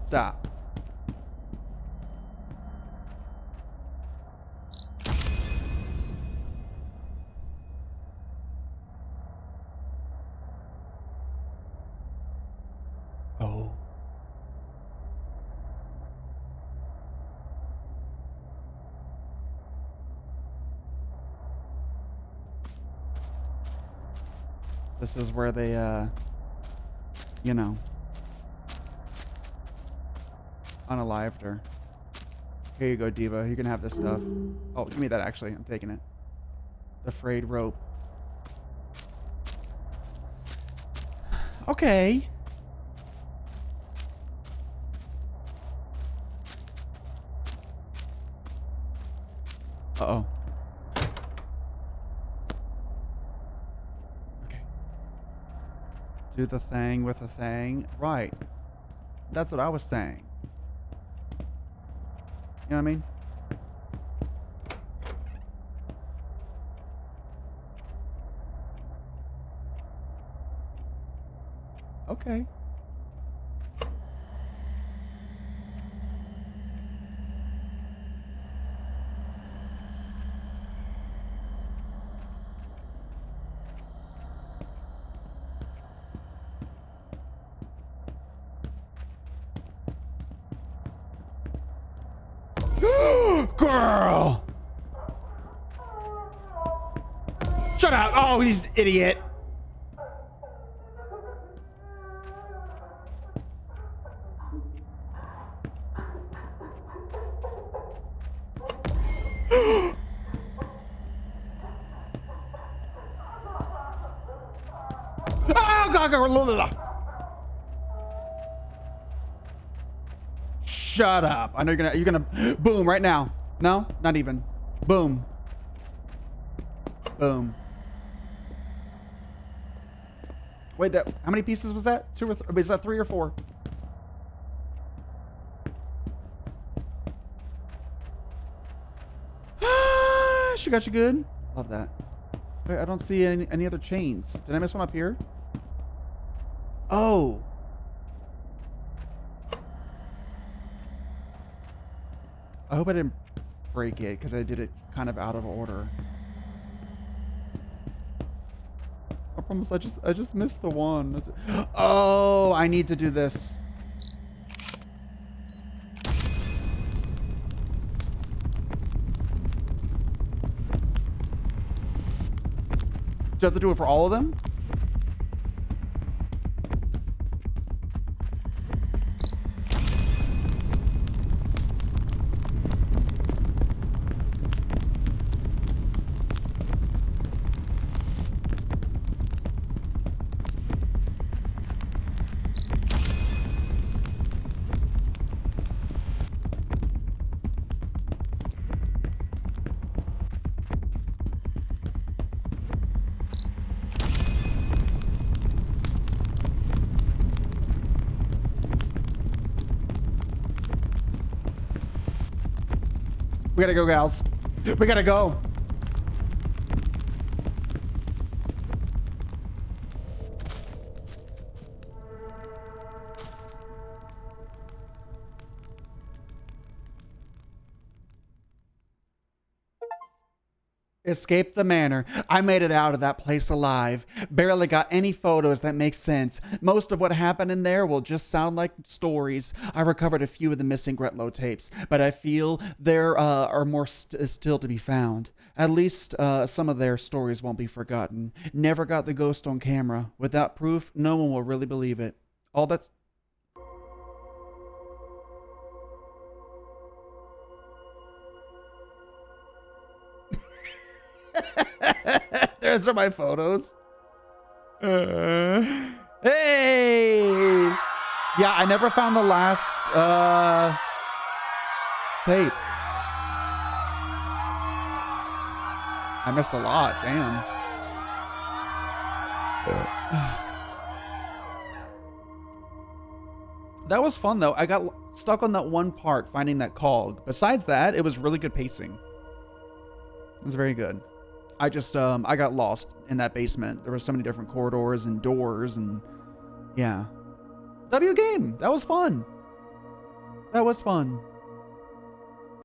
Stop. Oh. This is where they, you know, unalived her. Here you go, Diva. You can have this stuff. Oh, give me that, actually. I'm taking it. The frayed rope. Okay. Uh-oh. Okay. Do the thing with the thing. Right. That's what I was saying. You know what I mean? Okay. Girl! Shut up! Oh, he's an idiot. Oh, God. Shut up. I know you're gonna boom right now. No, not even. Boom. Boom. Wait, how many pieces was that? 2 or 3? Is that 3 or 4? She got you good. Love that. Wait, I don't see any other chains. Did I miss one up here? Oh. I hope I didn't break it because I did it kind of out of order. I promise I just missed the one. That's it. Oh, I need to do this. Do I have to do it for all of them? We gotta go, gals. We gotta go. Escaped the manor. I made it out of that place alive. Barely got any photos that make sense. Most of what happened in there will just sound like stories. I recovered a few of the missing Gretlow tapes, but I feel there are more still to be found. At least some of their stories won't be forgotten. Never got the ghost on camera. Without proof, no one will really believe it. All that's... There's my photos. Hey! Yeah, I never found the last tape. I missed a lot, damn. That was fun though. I got stuck on that one part, finding that cog. Besides that, it was really good pacing. It was very good. I just, I got lost in that basement. There were so many different corridors and doors and yeah. W game. That was fun. That was fun.